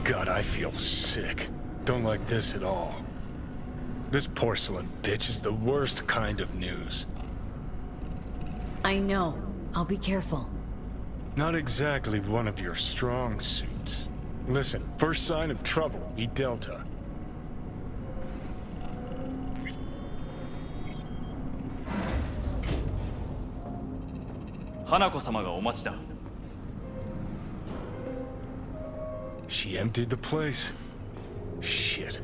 God, I feel sick. Don't like this at all. This porcelain bitch is the worst kind of news. I know. I'll be careful. Not exactly one of your strong suits. Listen, first sign of trouble, eat Delta. Hanako-samaがお待ちだ。 She emptied the place. Shit.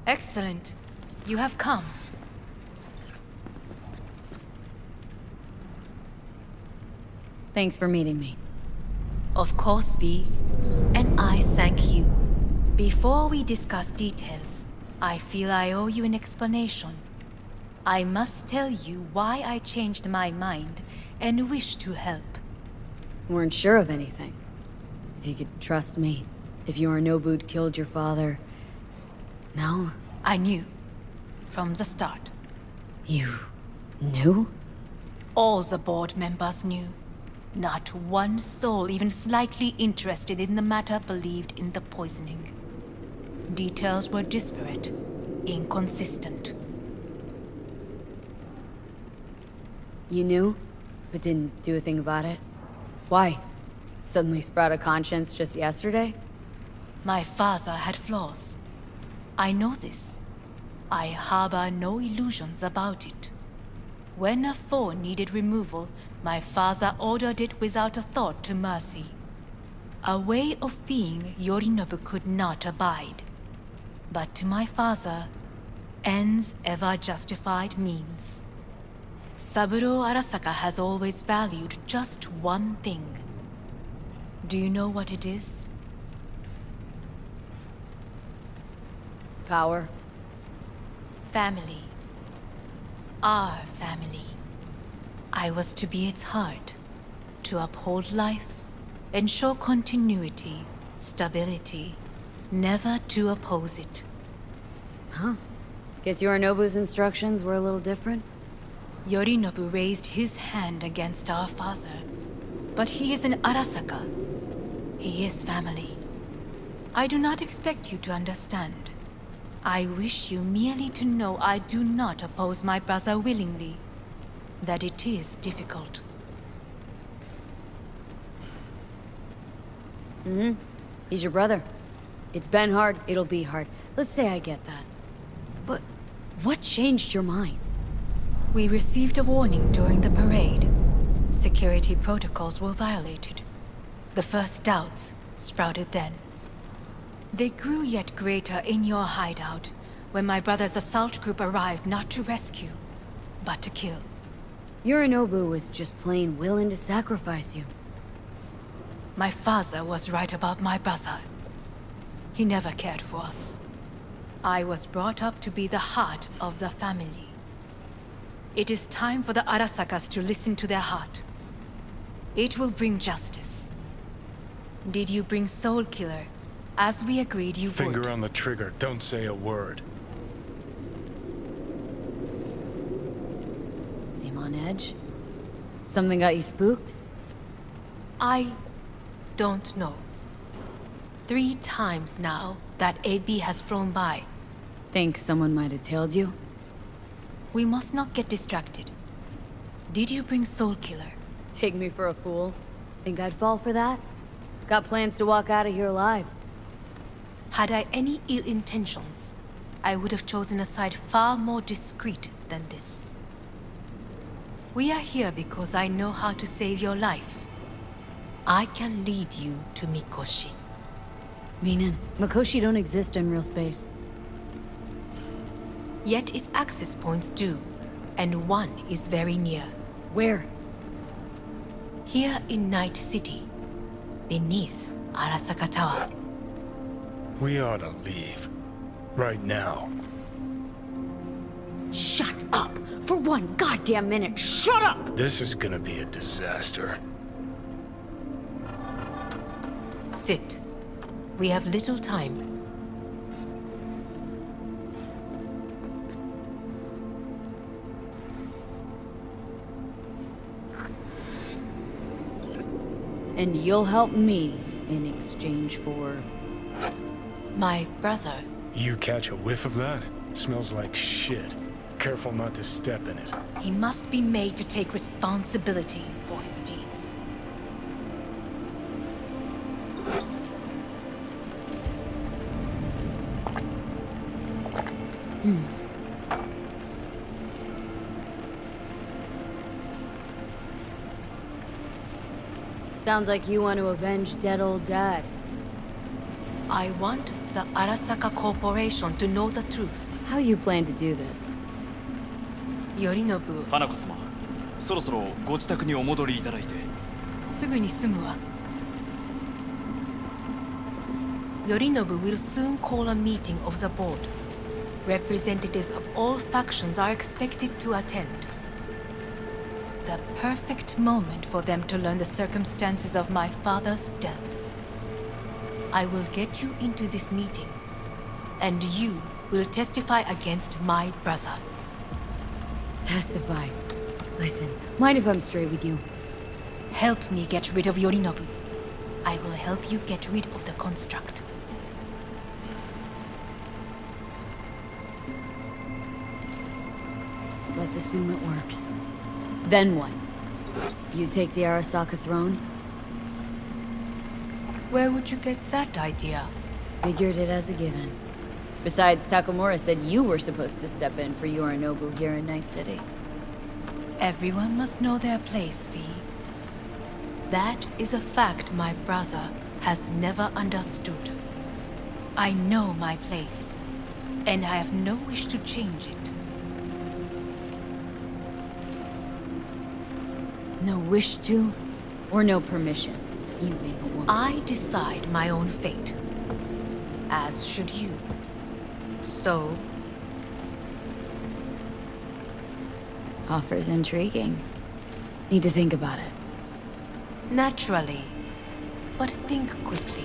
Excellent. You have come. Thanks for meeting me. Of course, V. And I thank you. Before we discuss details, I feel I owe you an explanation. I must tell you why I changed my mind and wish to help. Weren't sure of anything. If you could trust me, if Yorinobu'd killed your father... No? I knew. From the start. You... knew? All the board members knew. Not one soul even slightly interested in the matter believed in the poisoning. Details were disparate, inconsistent. You knew, but didn't do a thing about it? Why? Suddenly sprout a conscience just yesterday? My father had flaws. I know this. I harbor no illusions about it. When a foe needed removal, my father ordered it without a thought to mercy. A way of being Yorinobu could not abide. But to my father, ends ever justified means. Saburo Arasaka has always valued just one thing. Do you know what it is? Power? Family. Our family. I was to be its heart, to uphold life, ensure continuity, stability, never to oppose it. Huh. Guess Yorinobu's instructions were a little different? Yorinobu raised his hand against our father. But he is an Arasaka. He is family. I do not expect you to understand. I wish you merely to know I do not oppose my brother willingly. That it is difficult. He's your brother. It's been hard, it'll be hard. Let's say I get that. But what changed your mind? We received a warning during the parade. Security protocols were violated. The first doubts sprouted then. They grew yet greater in your hideout, when my brother's assault group arrived not to rescue, but to kill. Yorinobu was just plain willing to sacrifice you. My father was right about my brother. He never cared for us. I was brought up to be the heart of the family. It is time for the Arasakas to listen to their heart. It will bring justice. Did you bring Soul Killer, as we agreed you would? Finger on the trigger, don't say a word. Seem on edge? Something got you spooked? I don't know. 3 times now that AB has flown by. Think someone might have tailed you? We must not get distracted. Did you bring Soul Killer? Take me for a fool? Think I'd fall for that? Got plans to walk out of here alive. Had I any ill intentions, I would have chosen a side far more discreet than this. We are here because I know how to save your life. I can lead you to Mikoshi. Meaning, Mikoshi don't exist in real space. Yet its access points do, and one is very near. Where? Here in Night City, beneath Arasaka Tower. We ought to leave. Right now. Shut up! For one goddamn minute, shut up! This is gonna be a disaster. Sit. We have little time. And you'll help me in exchange for... My brother. You catch a whiff of that? Smells like shit. Careful not to step in it. He must be made to take responsibility for his deeds. Sounds like you want to avenge dead old dad. I want the Arasaka Corporation to know the truth. How you plan to do this? Yorinobu, 花子様、そろそろご自宅にお戻りいただいて。すぐに済むわ。Yorinobu will soon call a meeting of the board. Representatives of all factions are expected to attend. The perfect moment for them to learn the circumstances of my father's death. I will get you into this meeting, and you will testify against my brother. Testify. Listen, mind if I'm straight with you? Help me get rid of Yorinobu. I will help you get rid of the construct. Let's assume it works. Then what? You take the Arasaka throne? Where would you get that idea? Figured it as a given. Besides, Takamura said you were supposed to step in for Yorinobu here in Night City. Everyone must know their place, V. That is a fact my brother has never understood. I know my place, and I have no wish to change it. No wish to? Or no permission? You being a woman. I decide my own fate, as should you. So, Offer's intriguing. Need to think about it. naturally, but think quickly.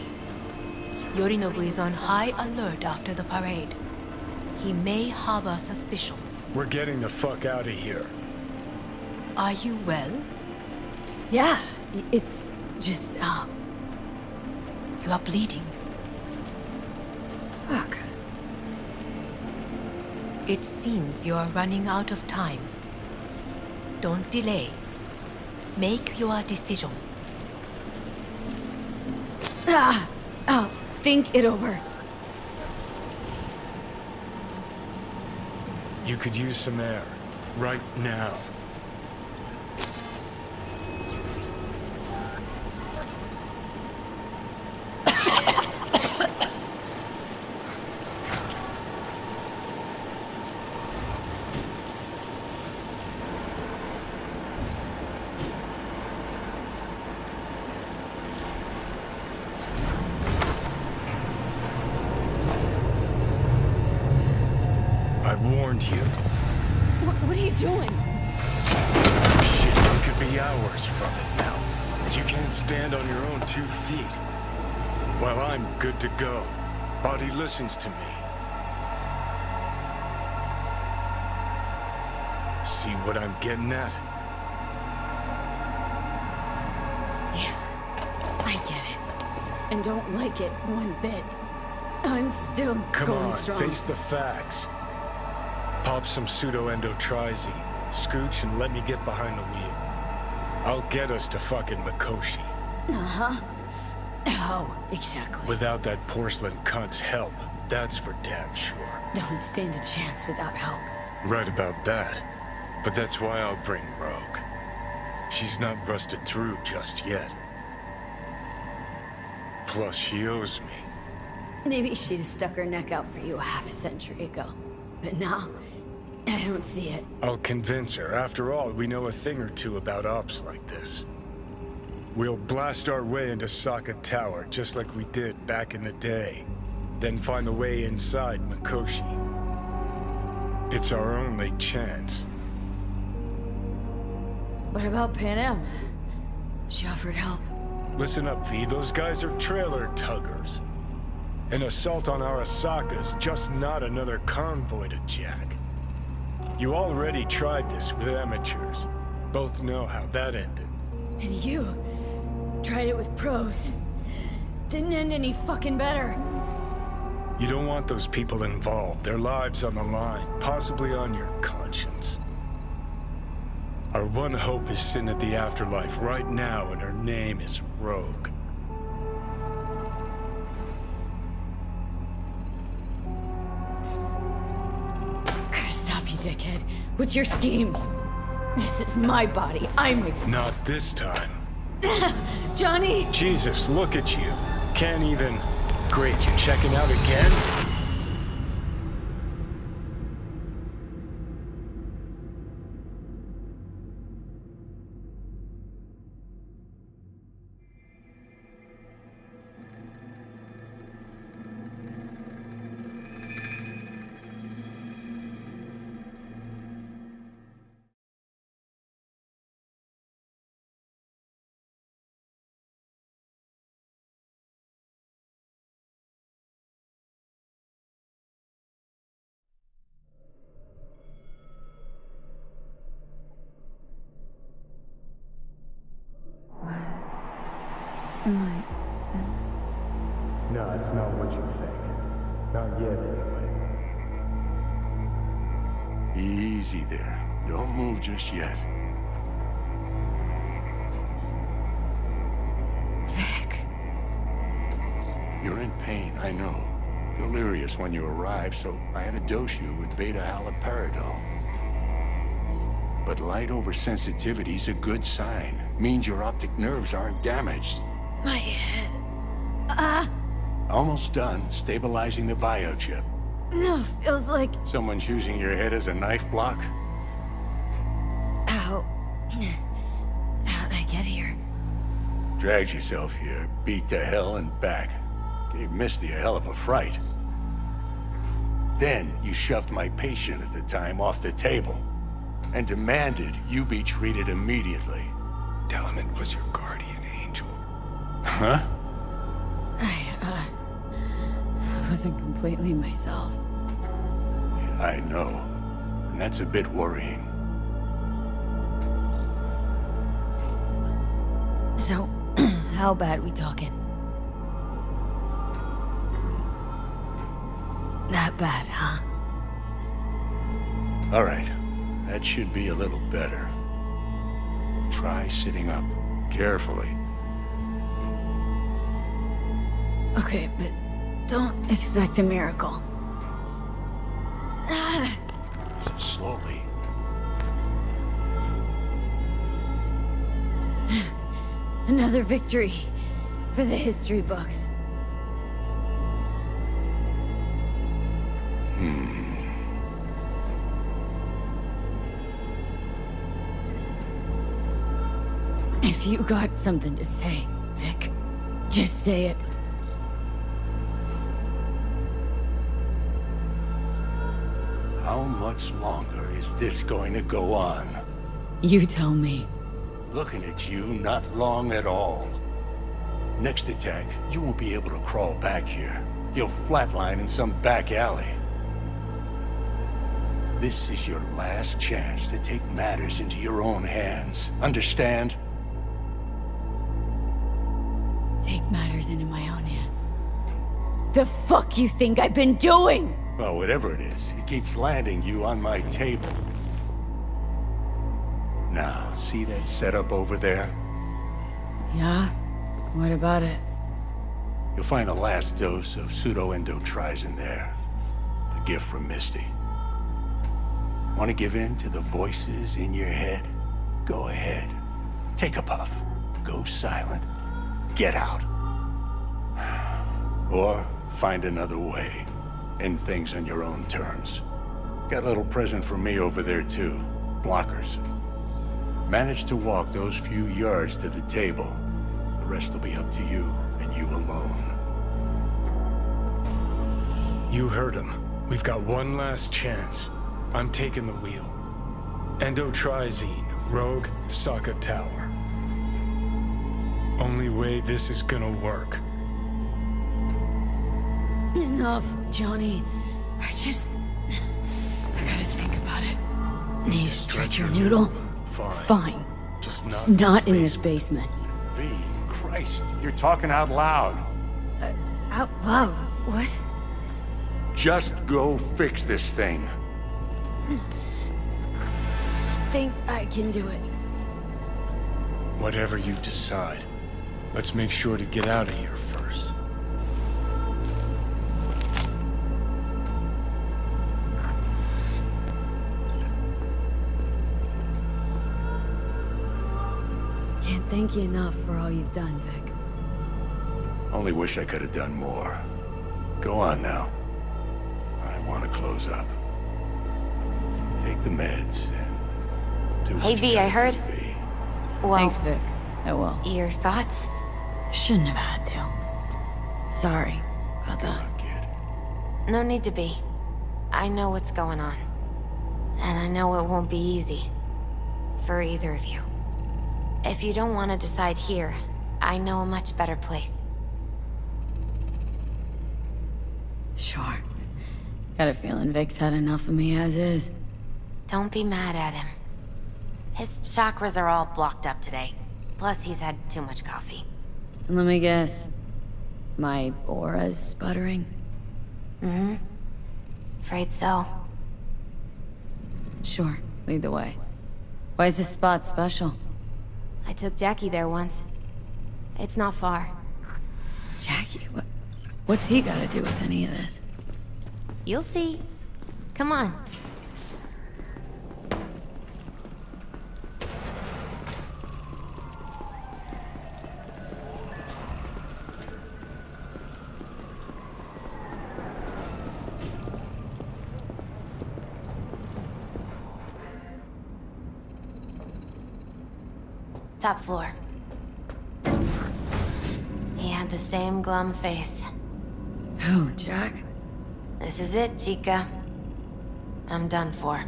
Yorinobu is on high alert after the parade. He may harbor suspicions. We're getting the fuck out of here. Are you well? Yeah, it's just, You are bleeding. fuck. It seems you are running out of time. Don't delay. Make your decision. I'll think it over. You could use some air. Right now. I warned you. What are you doing? Shit, you could be hours from it now. But you can't stand on your own 2 feet. Well, I'm good to go. Body listens to me. See what I'm getting at? Yeah, I get it. And don't like it one bit. I'm still Come going on, strong. face the facts. Pop some pseudo-endotrizine, scooch, and let me get behind the wheel. I'll get us to fucking Mikoshi. Uh-huh. How, exactly? Without that porcelain cunt's help, that's for damn sure. Don't stand a chance without help. Right about that. But that's why I'll bring Rogue. She's not rusted through just yet. Plus, she owes me. Maybe she'd have stuck her neck out for you a half a century ago. But now, I don't see it. I'll convince her. After all, we know a thing or two about ops like this. We'll blast our way into Sokka Tower, just like we did back in the day. Then find the way inside Mikoshi. It's our only chance. What about Pan Am? She offered help. Listen up, V. Those guys are trailer tuggers. An assault on Arasaka's just not another convoy to jack. You already tried this with amateurs. Both know how that ended. And you Tried it with pros. Didn't end any fucking better. You don't want those people involved. Their lives on the line, possibly on your conscience. Our one hope is sitting at the afterlife right now, and her name is Rogue. Gotta stop you, dickhead. What's your scheme? This is my body. I'm with Not this time. Johnny! Jesus, look at you. Can't even... Great, you're checking out again? No, it's not what you think. Not yet, anyway. Easy there. Don't move just yet. Vic. You're in pain, I know. Delirious when you arrived, so I had to dose you with beta-haloperidol. But light oversensitivity's a good sign. Means your optic nerves aren't damaged. My head. Almost done stabilizing the biochip. No, feels like... Someone's using your head as a knife block? Ow. How'd I get here? Dragged yourself here, beat to hell and back. Gave Misty a hell of a fright. Then you shoved my patient at the time off the table and demanded you be treated immediately. Tell him it was your guardian angel. Huh? I wasn't completely myself. I know. And that's a bit worrying. So, how bad we talking? That bad, huh? All right. That should be a little better. Try sitting up. Carefully. Okay, but don't expect a miracle. Slowly. Another victory for the history books. If you got something to say, Vic, just say it. How much longer is this going to go on? You tell me. Looking at you, not long at all. Next attack, you won't be able to crawl back here. You'll flatline in some back alley. This is your last chance to take matters into your own hands. Understand? Take matters into my own hands. The fuck you think I've been doing? Well, whatever it is, it keeps landing you on my table. Now, see that setup over there? Yeah? What about it? You'll find a last dose of pseudo-endotrizin there. A gift from Misty. Want to give in to the voices in your head? Go ahead. Take a puff. Go silent. Get out. Or find another way. End things on your own terms. Got a little present for me over there, too. Blockers. Manage to walk those few yards to the table. The rest will be up to you, and you alone. You heard him. We've got one last chance. I'm taking the wheel. Endotrizine, Rogue, Sokka Tower. Only way this is gonna work. Enough, Johnny. I gotta think about it. Need to stretch your noodle? Fine. Fine. Just Just not in this basement. V, Christ. Christ, you're talking out loud. Out loud? What? Just go fix this thing. Think I can do it. Whatever you decide. Let's make sure to get out of here first. Can't thank you enough for all you've done, Vic. Only wish I could have done more. Go on now. I want to close up. Take the meds and do what Hey, you V, gotta I heard. do, V. Well, Thanks, Vic. I will. your thoughts? Shouldn't have had to. Sorry about Come that. on, kid. No need to be. I know what's going on. And I know it won't be easy. For either of you. If you don't want to decide here, I know a much better place. Sure. Got a feeling Vic's had enough of me as is. Don't be mad at him. His chakras are all blocked up today. Plus, he's had too much coffee. And let me guess. My aura's sputtering? Mm-hmm. Afraid so. Sure. Lead the way. Why is this spot special? I took Jackie there once. It's not far. Jackie, what's he got to do with any of this? You'll see. Come on. Top floor. He had the same glum face. Who, Jack? This is it, Chica. I'm done for.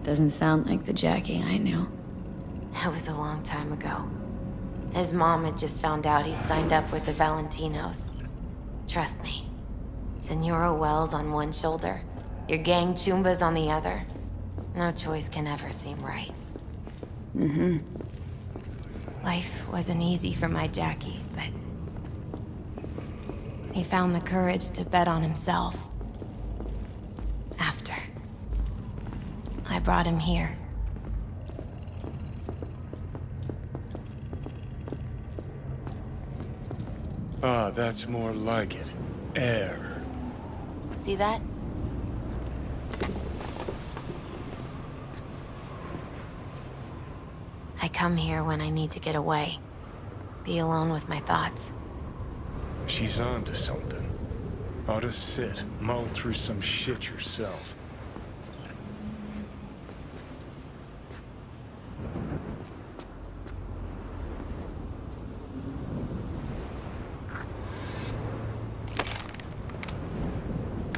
Doesn't sound like the Jackie I knew. That was a long time ago. His mom had just found out he'd signed up with the Valentinos. Trust me. Senora Wells on one shoulder, your gang Chumbas on the other. No choice can ever seem right. Mm-hmm. Life wasn't easy for my Jackie, but... he found the courage to bet on himself. After. I brought him here. Ah, that's more like it. Air. See that? I come here when I need to get away. Be alone with my thoughts. She's on to something. Ought to sit, mull through some shit yourself.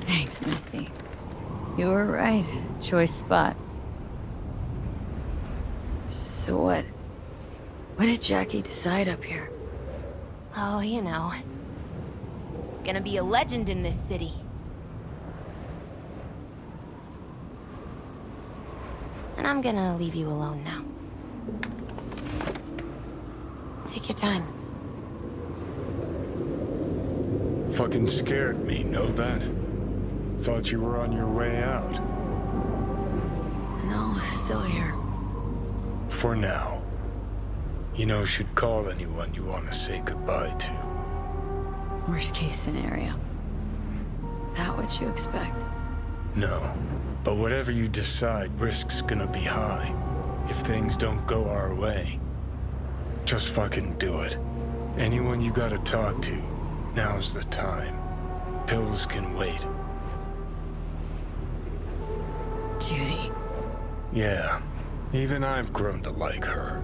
Thanks, Misty. You were right. Choice spot. So what? What did Jackie decide up here? Oh, you know. Gonna be a legend in this city. And I'm gonna leave you alone now. Take your time. Fucking scared me, know that? Thought you were on your way out. No, still here. For now. You know, should call anyone you want to say goodbye to. Worst case scenario. That what you expect? No. But whatever you decide, risk's gonna be high. If things don't go our way. Just fucking do it. Anyone you gotta talk to, now's the time. Pills can wait. Judy. Yeah. Even I've grown to like her.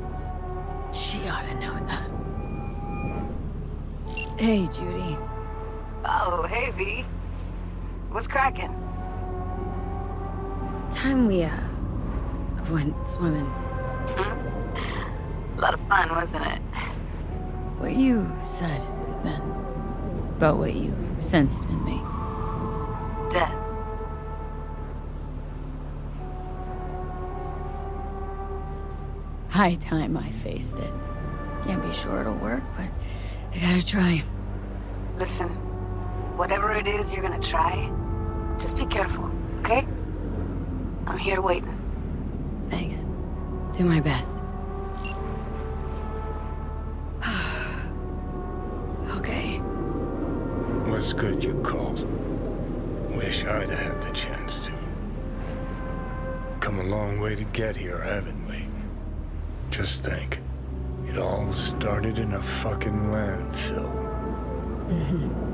She ought to know that. Hey, Judy. Oh, hey, V. What's cracking? Time we, went swimming. A lot of fun, wasn't it? What you said, then, about what you sensed in me. Death. High time I faced it. Can't be sure it'll work, but I gotta try. Listen, whatever it is you're gonna try, just be careful, okay? I'm here waiting. Thanks. Do my best. Okay. Was good you called. Wish I'd had the chance to. Come a long way to get here, haven't we? Just think. It all started in a fucking landfill.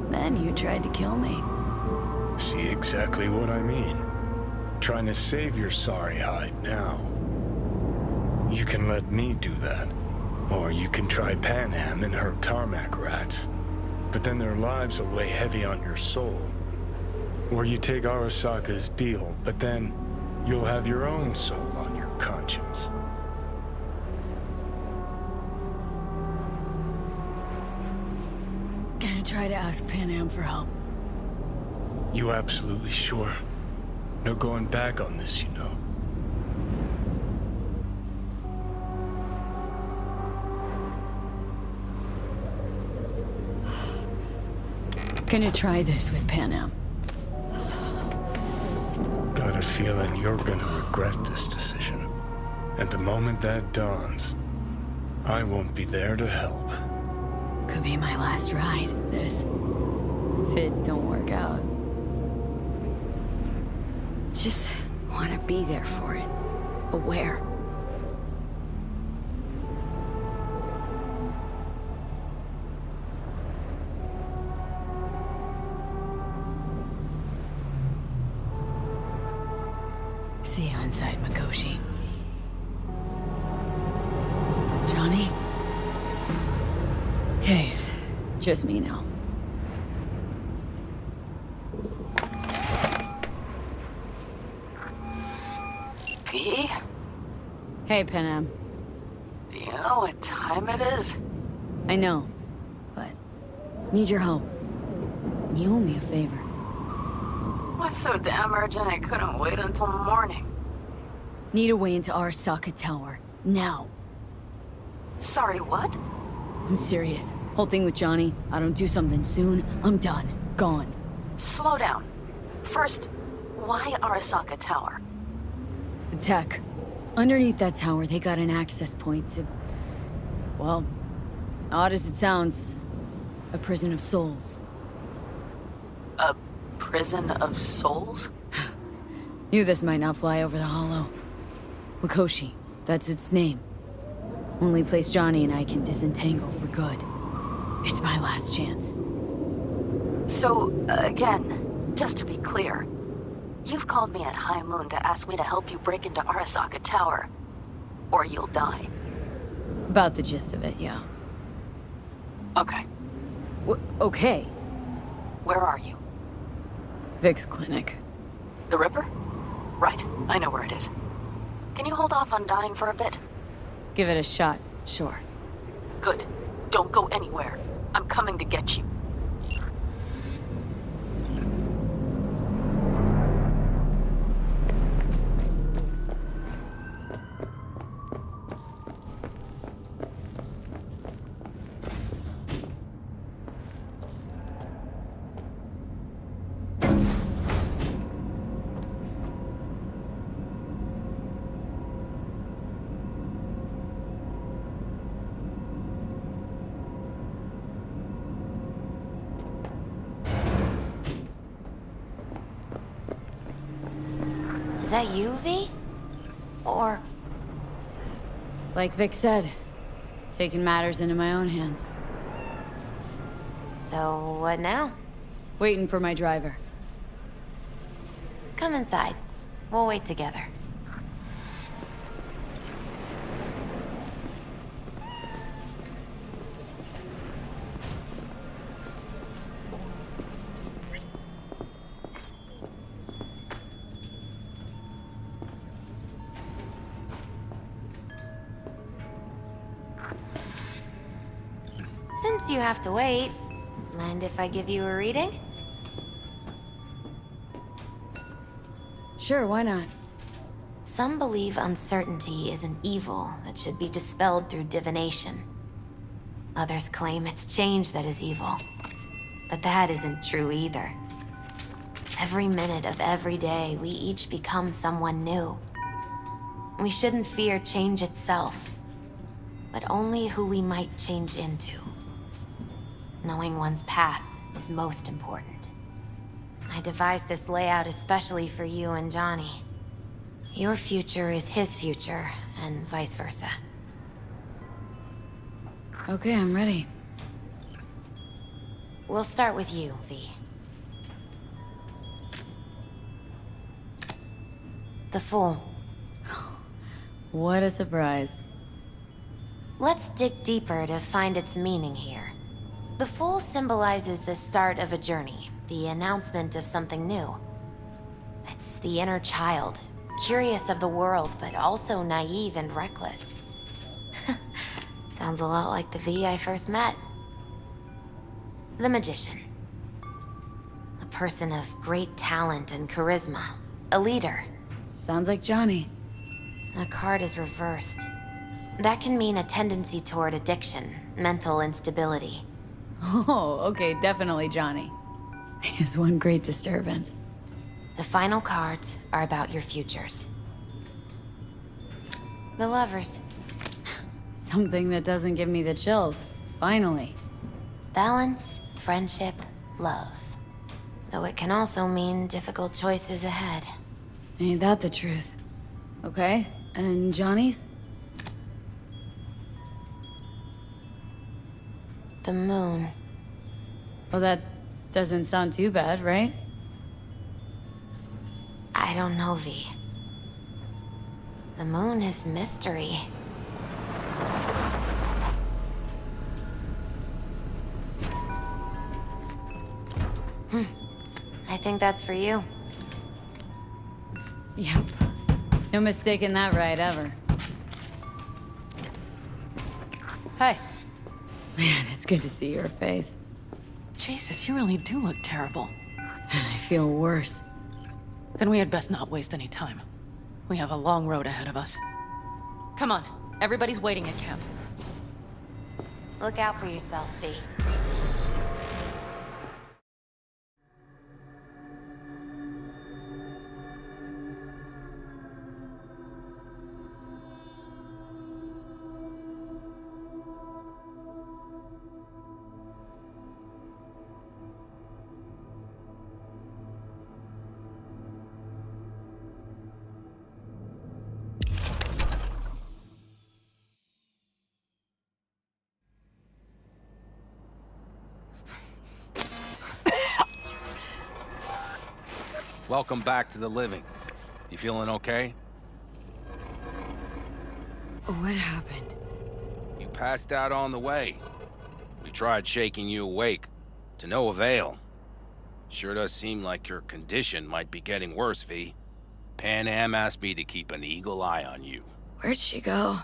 Then you tried to kill me. See exactly what I mean? Trying to save your sorry hide now. You can let me do that. Or you can try Panam and her tarmac rats. But then their lives will weigh heavy on your soul. Or you take Arasaka's deal, but then you'll have your own soul on your conscience. Gonna try to ask Panam for help. You absolutely sure? No going back on this, you know. Gonna try this with Panam. Got a feeling you're gonna regret this decision. And the moment that dawns, I won't be there to help. Could be my last ride, this. If it don't work out. Just wanna be there for it. Aware. See you inside, Mikoshi. Johnny? Okay, just me now. V? Hey, Panam. Do you know what time it is? I know, but need your help. You owe me a favor. What's so damn urgent I couldn't wait until morning? Need a way into Arasaka Tower. Now. Sorry, what? I'm serious. Whole thing with Johnny, I don't do something soon, I'm done. Gone. Slow down. First, why Arasaka Tower? The tech. Underneath that tower, they got an access point to... Well, odd as it sounds, a prison of souls. A prison of souls? Knew this might not fly over the hollow. Mikoshi, that's its name. Only place Johnny and I can disentangle for good. It's my last chance. So, again, just to be clear, you've called me at High Moon to ask me to help you break into Arasaka Tower, or you'll die. About the gist of it, yeah. Okay, Okay. where are you? Vic's clinic. The Ripper? Right, I know where it is. Can you hold off on dying for a bit? Give it a shot, sure. Good. Don't go anywhere. I'm coming to get you. Is that you, V? Or... Like Vic said, taking matters into my own hands. So, what now? Waiting for my driver. Come inside. We'll wait together. Since you have to wait, mind if I give you a reading? Sure, why not? Some believe uncertainty is an evil that should be dispelled through divination. Others claim it's change that is evil. But that isn't true either. Every minute of every day, we each become someone new. We shouldn't fear change itself, but only who we might change into. Knowing one's path is most important. I devised this layout especially for you and Johnny. Your future is his future, and vice versa. Okay, I'm ready. We'll start with you, V. The Fool. What a surprise. Let's dig deeper to find its meaning here. The Fool symbolizes the start of a journey, the announcement of something new. It's the inner child, curious of the world, but also naive and reckless. Sounds a lot like the V I first met. The Magician. A person of great talent and charisma. A leader. Sounds like Johnny. The card is reversed. That can mean a tendency toward addiction, mental instability. Oh, okay, definitely Johnny. He has one great disturbance. The final cards are about your futures. The Lovers. Something that doesn't give me the chills. Finally. Balance, friendship, love. Though it can also mean difficult choices ahead. Ain't that the truth? Okay, and Johnny's? The Moon. Well, that doesn't sound too bad, right? I don't know, V. The Moon is mystery. I think that's for you. Yep. No mistaking that right, ever. Hey. Man, it's good to see your face. Jesus, you really do look terrible. And I feel worse. Then we had best not waste any time. We have a long road ahead of us. Come on, everybody's waiting at camp. Look out for yourself, V. Welcome back to the living. You feeling okay? What happened? You passed out on the way. We tried shaking you awake. To no avail. Sure does seem like your condition might be getting worse, V. Pan Am asked me to keep an eagle eye on you. Where'd she go?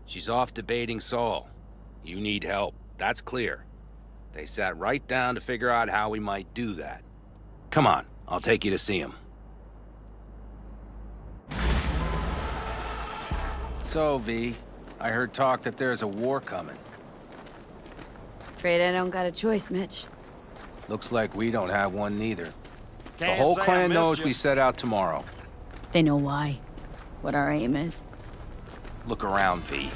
She's off debating Saul. You need help, that's clear. They sat right down to figure out how we might do that. Come on, I'll take you to see him. So, V, I heard talk that there's a war coming. Afraid I don't got a choice, Mitch. Looks like we don't have one neither. The Can't whole say I clan missed knows you. we set out tomorrow. They know why. What our aim is. Look around, V.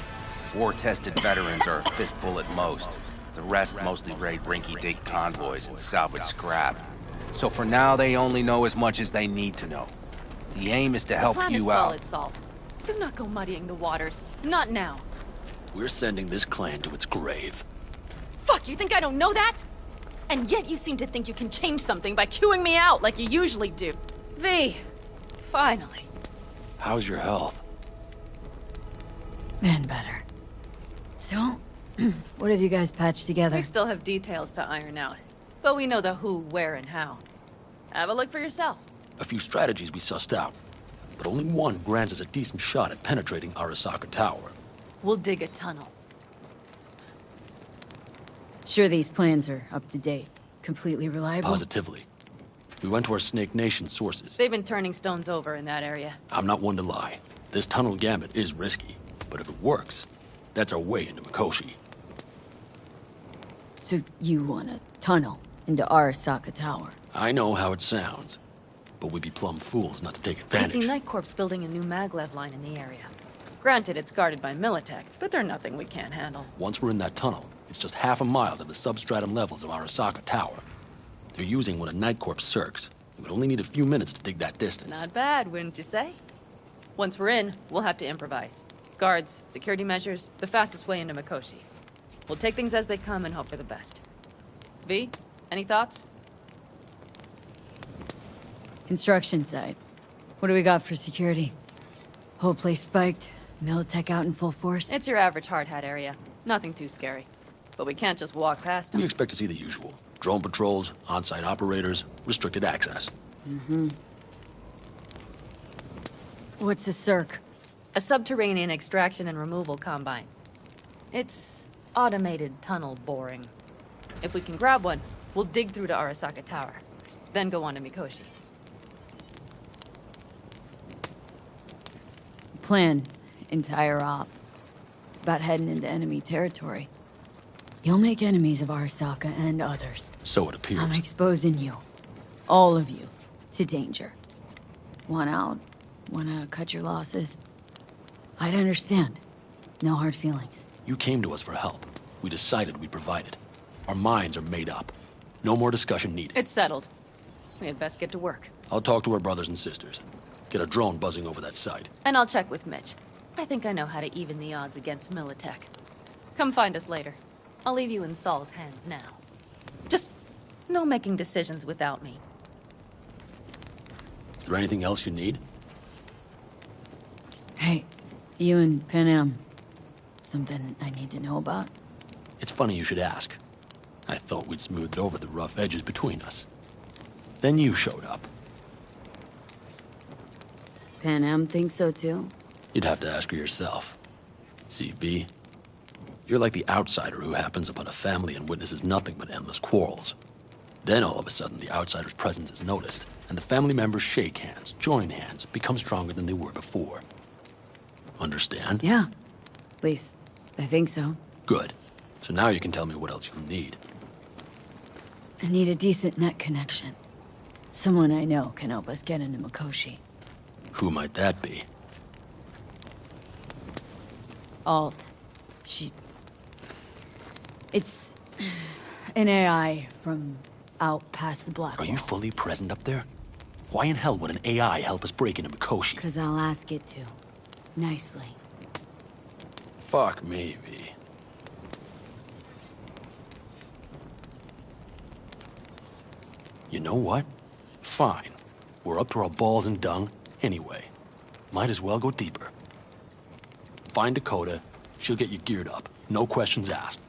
War-tested veterans are a fistful at most. The rest mostly raid rinky-dink convoys and salvage scrap. So for now, they only know as much as they need to know. The aim is to help Plan you is out. solid, Saul. Do not go muddying the waters. Not now. We're sending this clan to its grave. Fuck, you think I don't know that? And yet you seem to think you can change something by chewing me out like you usually do. V, finally. How's your health? Been better. So, what have you guys patched together? We still have details to iron out. But we know the who, where, and how. Have a look for yourself. A few strategies we sussed out, but only one grants us a decent shot at penetrating Arasaka Tower. We'll dig a tunnel. Sure these plans are up to date. Completely reliable? Positively. We went to our Snake Nation sources. They've been turning stones over in that area. I'm not one to lie. This tunnel gambit is risky, but if it works, that's our way into Mikoshi. So you want a tunnel into Arasaka Tower? I know how it sounds, but we'd be plumb fools not to take We advantage. see Night Corp's building a new maglev line in the area. Granted, it's guarded by Militech, but they're nothing we can't handle. Once we're in that tunnel, it's just half a mile to the substratum levels of Arasaka Tower. They're using one of Night Corp's circs. It would only need a few minutes to dig that distance. Not bad, wouldn't you say? Once we're in, we'll have to improvise. Guards, security measures, the fastest way into Mikoshi. We'll take things as they come and hope for the best. V, any thoughts? Construction site. What do we got for security? Whole place spiked, Militech out in full force? It's your average hard hat area. Nothing too scary. But we can't just walk past them. We expect to see the usual. Drone patrols, on-site operators, restricted access. What's a circ? A subterranean extraction and removal combine. It's automated tunnel boring. If we can grab one, we'll dig through to Arasaka Tower, then go on to Mikoshi. Plan. Entire op. It's about heading into enemy territory. You'll make enemies of Arasaka and others. So it appears. I'm exposing you. All of you. To danger. Want out? Wanna cut your losses? I'd understand. No hard feelings. You came to us for help. We decided we'd provide it. Our minds are made up. No more discussion needed. It's settled. We had best get to work. I'll talk to our brothers and sisters. Get a drone buzzing over that site. And I'll check with Mitch. I think I know how to even the odds against Militech. Come find us later. I'll leave you in Saul's hands now. Just no making decisions without me. Is there anything else you need? Hey, you and Pan Am. Something I need to know about? It's funny you should ask. I thought we'd smoothed over the rough edges between us. Then you showed up. Pan Am thinks so too? You'd have to ask her yourself. See, B, you're like the outsider who happens upon a family and witnesses nothing but endless quarrels. Then all of a sudden the outsider's presence is noticed, and the family members shake hands, join hands, become stronger than they were before. Understand? Yeah. At least, I think so. Good. So now you can tell me what else you'll need. I need a decent net connection. Someone I know can help us get into Mikoshi. Who might that be? Alt. It's an AI from out past the Black Are Wall. you fully present up there? Why in hell would an AI help us break into Mikoshi? 'Cause I'll ask it to. Nicely. Fuck me, V. You know what? Fine. We're up to our balls in dung anyway. Might as well go deeper. Find Dakota. She'll get you geared up. No questions asked.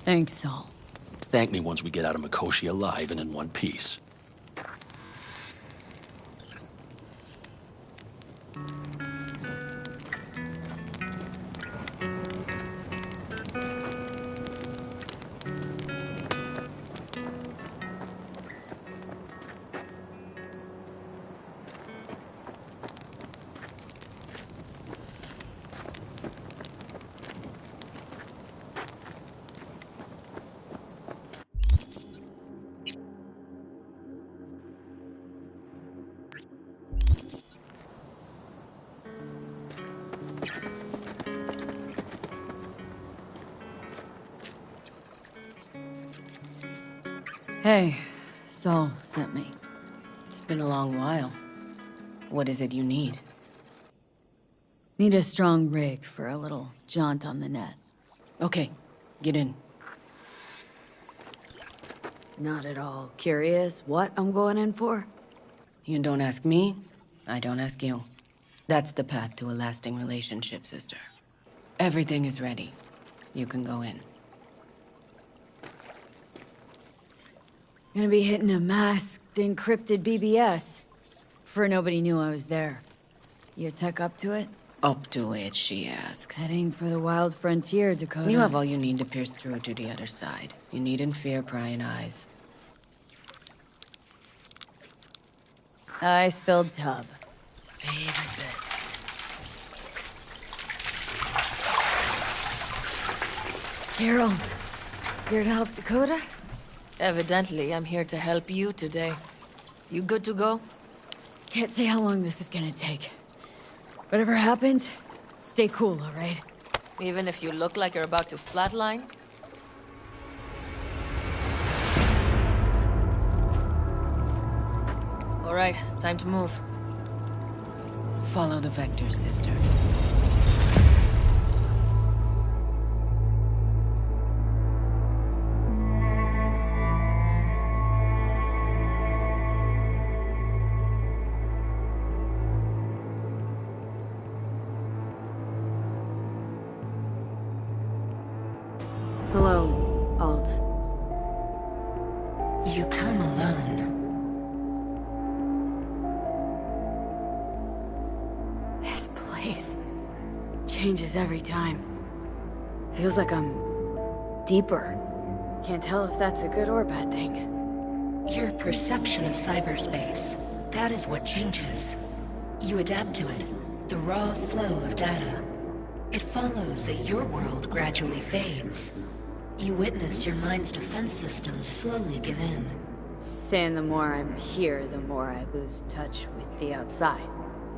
Thanks, Saul. Thank me once we get out of Mikoshi alive and in one piece. Hey, Saul sent me. It's been a long while. What is it you need? Need a strong rig for a little jaunt on the net. Okay, get in. Not at all curious what I'm going in for? You don't ask me, I don't ask you. That's the path to a lasting relationship, sister. Everything is ready. You can go in. Gonna be hitting a masked, encrypted BBS. For nobody knew I was there. Your tech up to it? Up to it, she asks. Heading for the wild frontier, Dakota. You have all you need to pierce through to the other side. You needn't fear prying eyes. Ice-filled tub. Favorite bit. Carol, Here to help Dakota? Evidently, I'm here to help you today. You good to go? Can't say how long this is gonna take. Whatever happens, stay cool, alright? Even if you look like you're about to flatline? All right, time to move. Follow the vector, sister. Hello, Alt. You come alone. This place changes every time. Feels like I'm deeper. Can't tell if that's a good or bad thing. Your perception of cyberspace, that is what changes. You adapt to it, the raw flow of data. It follows that your world gradually fades. You witness your mind's defense systems slowly give in. Saying the more I'm here, the more I lose touch with the outside.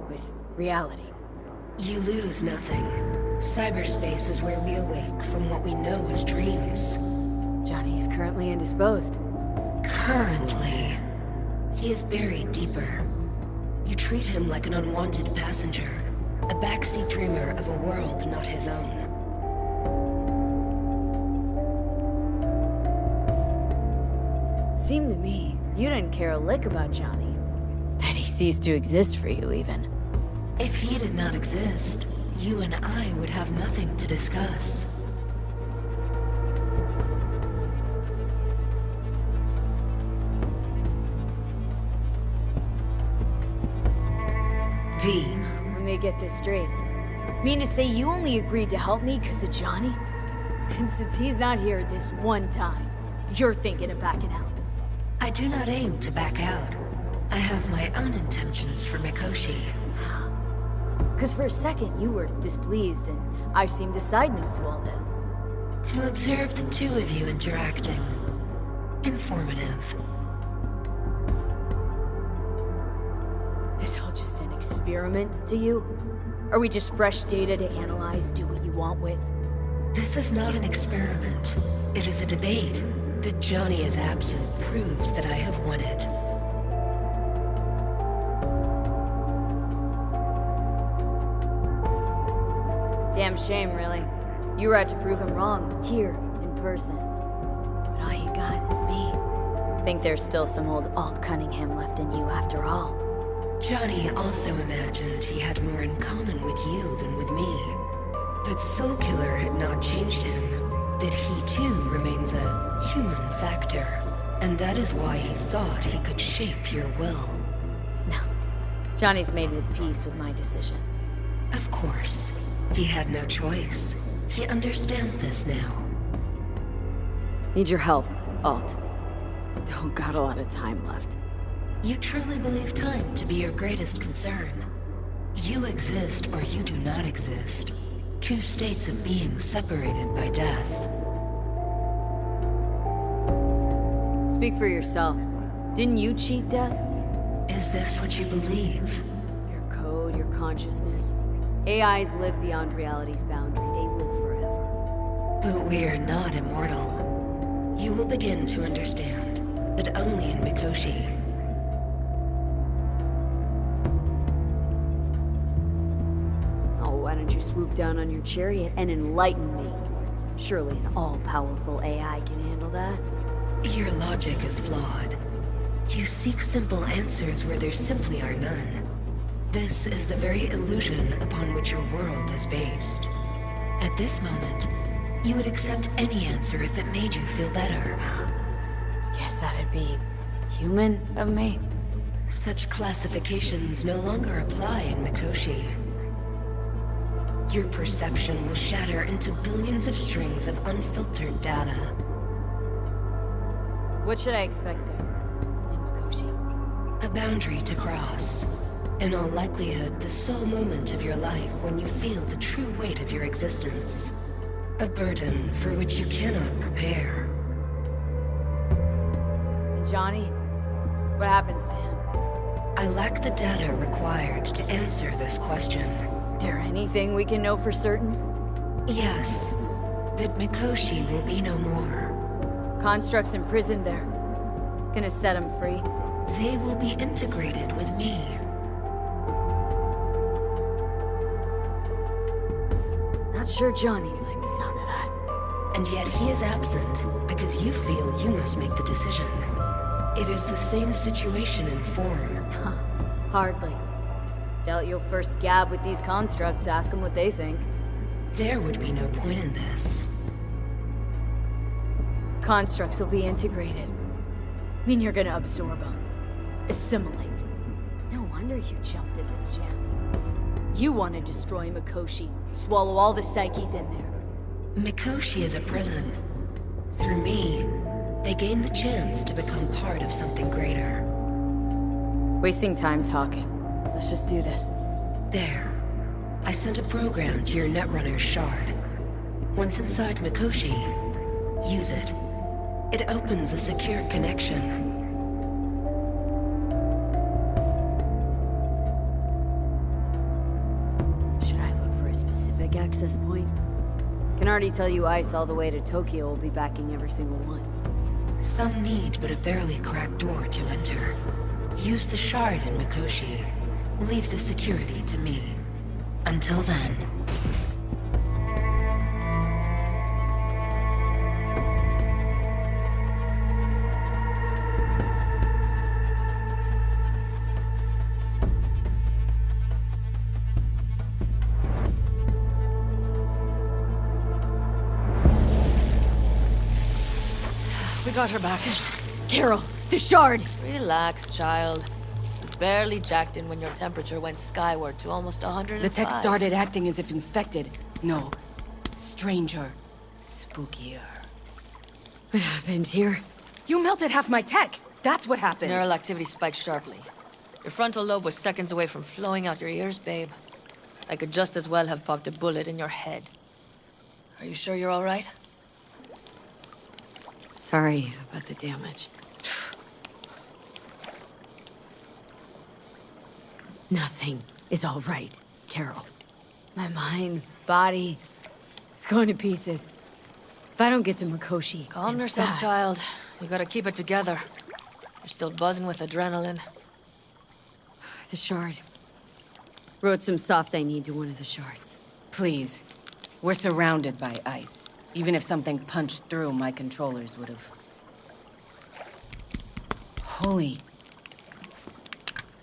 With reality. You lose nothing. Cyberspace is where we awake from what we know as dreams. Johnny is currently indisposed. Currently. He is buried deeper. You treat him like an unwanted passenger, a backseat dreamer of a world not his own. Seemed to me, you didn't care a lick about Johnny. That he ceased to exist for you, even. If he did not exist, you and I would have nothing to discuss. V. Let me get this straight. Mean to say you only agreed to help me because of Johnny? And since he's not here this one time, you're thinking of backing out. I do not aim to back out. I have my own intentions for Mikoshi. Because for a second you were displeased, and I seemed a side note to all this. To observe the two of you interacting. Informative. This all just an experiment to you? Are we just fresh data to analyze, do what you want with? This is not an experiment. It is a debate. That Johnny is absent proves that I have won it. Damn shame, really. You were out to prove him wrong, here, in person. But all you got is me. Think there's still some old Alt Cunningham left in you after all. Johnny also imagined he had more in common with you than with me. That Soul Killer had not changed him. That he too remains a human factor. And that is why he thought he could shape your will. No. Johnny's made his peace with my decision. Of course. He had no choice. He understands this now. Need your help, Alt. Don't got a lot of time left. You truly believe time to be your greatest concern. You exist or you do not exist. Two states of being separated by death. Speak for yourself. Didn't you cheat death? Is this what you believe? Your code, your consciousness. AIs live beyond reality's boundary. They live forever. But we are not immortal. You will begin to understand that only in Mikoshi. Oh, why don't you swoop down on your chariot and enlighten me? Surely an all-powerful AI can handle that. Your logic is flawed. You seek simple answers where there simply are none. This is the very illusion upon which your world is based. At this moment, you would accept any answer if it made you feel better. Guess that'd be human of me. Such classifications no longer apply in Mikoshi. Your perception will shatter into billions of strings of unfiltered data. What should I expect there, in Mikoshi? A boundary to cross. In all likelihood, the sole moment of your life when you feel the true weight of your existence. A burden for which you cannot prepare. And Johnny? What happens to him? I lack the data required to answer this question. There anything we can know for certain? Yes, that Mikoshi will be no more. Constructs imprisoned there. Gonna set him free. They will be integrated with me. Not sure Johnny liked the sound of that. And yet he is absent because you feel you must make the decision. It is the same situation in form. Huh. Hardly. Doubt you'll first gab with these constructs, ask them what they think. There would be no point in this. Constructs will be integrated. Mean you're gonna absorb them. Assimilate. No wonder you jumped at this chance. You want to destroy Mikoshi, swallow all the psyches in there. Mikoshi is a prison. Through me, they gain the chance to become part of something greater. Wasting time talking. Let's just do this. There. I sent a program to your Netrunner's shard. Once inside Mikoshi, use it. It opens a secure connection. Should I look for a specific access point? Can already tell you Ice all the way to Tokyo will be backing every single one. Some need but a barely cracked door to enter. Use the shard in Mikoshi. Leave the security to me. Until then... We got her back. Carol, the shard! Relax, child. You barely jacked in when your temperature went skyward to almost 105. The tech started acting as if infected. No. Stranger. Spookier. What happened here? You melted half my tech! That's what happened! Neural activity spiked sharply. Your frontal lobe was seconds away from flowing out your ears, babe. I could just as well have popped a bullet in your head. Are you sure you're all right? Sorry about the damage. Nothing is all right, Carol. My mind, body, it's going to pieces. If I don't get to Mikoshi, Calm and yourself, fast, child. You gotta keep it together. You're still buzzing with adrenaline. The shard. Wrote some soft I need to one of the shards. Please. We're surrounded by ice. Even if something punched through, my controllers would have... Holy...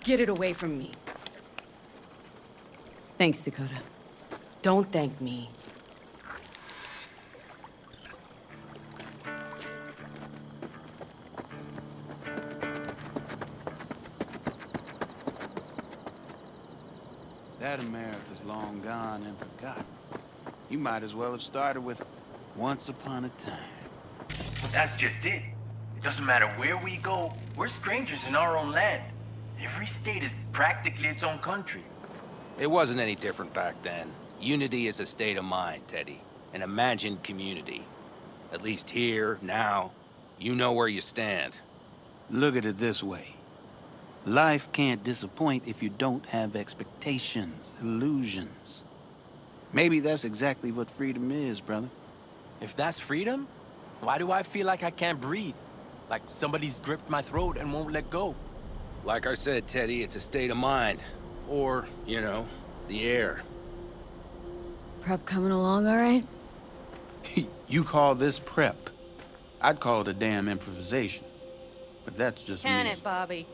Get it away from me. Thanks, Dakota. Don't thank me. That America's long gone and forgotten. You might as well have started with Once Upon a Time. But that's just it. It doesn't matter where we go, we're strangers in our own land. Every state is practically its own country. It wasn't any different back then. Unity is a state of mind, Teddy. An imagined community. At least here, now, you know where you stand. Look at it this way. Life can't disappoint if you don't have expectations, illusions. Maybe that's exactly what freedom is, brother. If that's freedom, why do I feel like I can't breathe? Like somebody's gripped my throat and won't let go? Like I said, Teddy, it's a state of mind. Or, you know, the air. Prep coming along all right? You call this prep. I'd call it a damn improvisation. But that's just Can me. it, Bobby?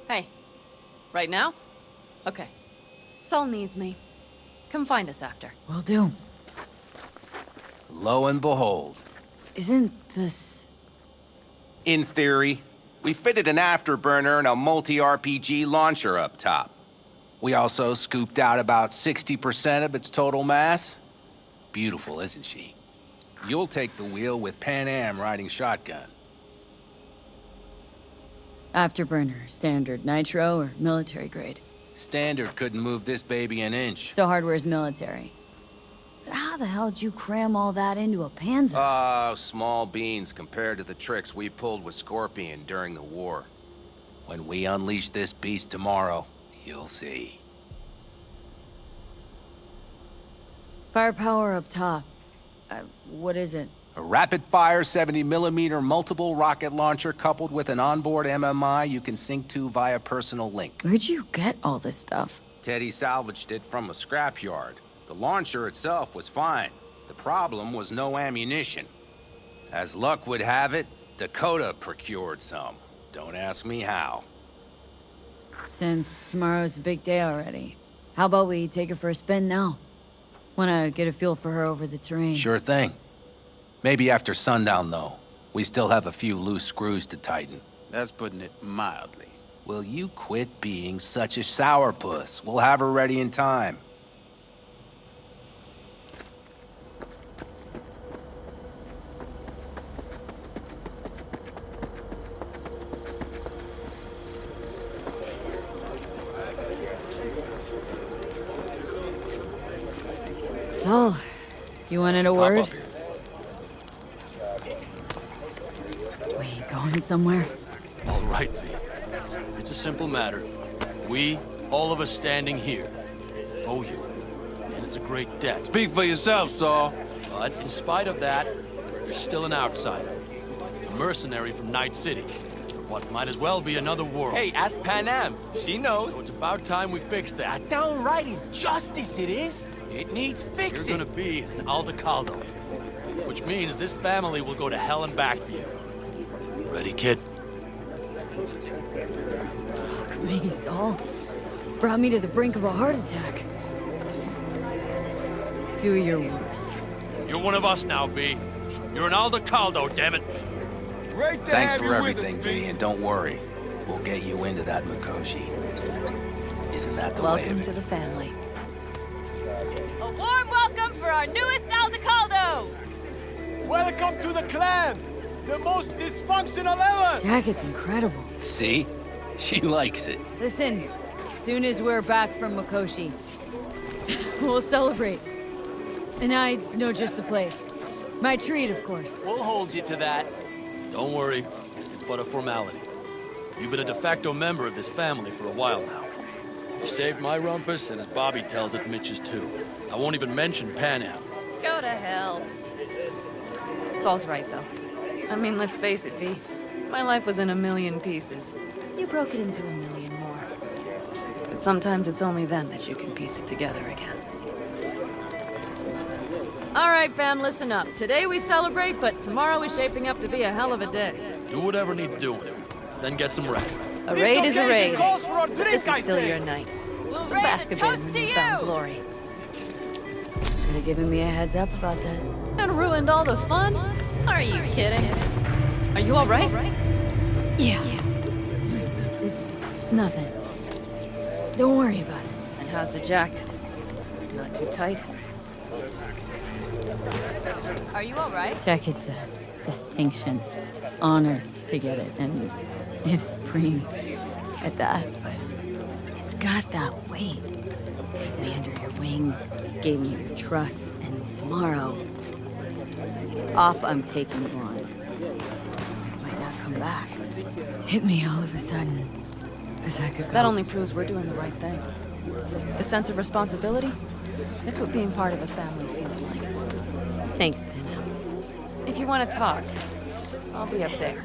Hey. Right now? Okay. Saul needs me. Come find us after. Will do. Lo and behold. Isn't this... In theory, we fitted an afterburner and a multi-RPG launcher up top. We also scooped out about 60% of its total mass. Beautiful, isn't she? You'll take the wheel with Pan Am riding shotgun. Afterburner, standard, nitro, or military grade? Standard couldn't move this baby an inch. So hardware's military. But how How the hell did you cram all that into a panzer? Oh, small beans compared to the tricks we pulled with Scorpion during the war. When we unleash this beast tomorrow, you'll see. Firepower up top. What is it? A rapid-fire 70mm multiple rocket launcher coupled with an onboard MMI you can sync to via personal link. Where'd you get all this stuff? Teddy salvaged it from a scrapyard. The launcher itself was fine. The problem was no ammunition. As luck would have it, Dakota procured some. Don't ask me how. Since tomorrow's a big day already, how about we take her for a spin now? Wanna get a feel for her over the terrain. Sure thing. Maybe after sundown, though. We still have a few loose screws to tighten. That's putting it mildly. Will you quit being such a sourpuss? We'll have her ready in time. So, you wanted a Pop word? up here. We going somewhere? All right, V. It's a simple matter. We, all of us standing here, owe you. And it's a great debt. Speak for yourself, Saul. But in spite of that, you're still an outsider. A mercenary from Night City. What might as well be another world. Hey, ask Panam. She knows. So it's about time we fix that. Downright injustice it is. It needs You're fixing. gonna be an Aldecaldo. Which means this family will go to hell and back for you. Ready, kid? Fuck me, Saul. Brought me to the brink of a heart attack. Do your worst. You're one of us now, B. You're an Aldecaldo, damn it. Great to Thanks have for you everything, with us, V, and don't worry. We'll get you into that Mikoshi. Isn't that the way Welcome of it? to the family. A warm welcome for our newest Aldecaldo! Welcome to the clan. The most dysfunctional ever. Jacket's incredible. See? She likes it. Listen, soon as we're back from Mikoshi, we'll celebrate. And I know just the place. My treat, of course. We'll hold you to that. Don't worry. It's but a formality. You've been a de facto member of this family for a while now. You saved my rumpus, and as Bobby tells it, Mitch's too. I won't even mention Panam. Go to hell. Saul's right, though. I mean, let's face it, V. My life was in a million pieces. You broke it into a million more. But sometimes it's only then that you can piece it together again. All right, fam, listen up. Today we celebrate, but tomorrow is shaping up to be a hell of a day. Do whatever needs doing. Then get some rest. A raid is a raid. Calls for a drink, This I is still say. your night. We'll Some raise a basket toast in to newfound you! glory. Could have given me a heads up about this. And ruined all the fun? Are you kidding? Are you all right? Yeah. It's nothing. Don't worry about it. And how's the jacket? Not too tight? Are you all right? Jacket's a distinction. Honor to get it, and it's preem at that, but it's got that weight. Took me under your wing, gave me your trust, and tomorrow, I'm taking you on. Might not come back. Hit me all of a sudden, as I could go. That only proves we're doing the right thing. The sense of responsibility? It's what being part of a family feels like. Thanks, Panam. If you want to talk, I'll be up there.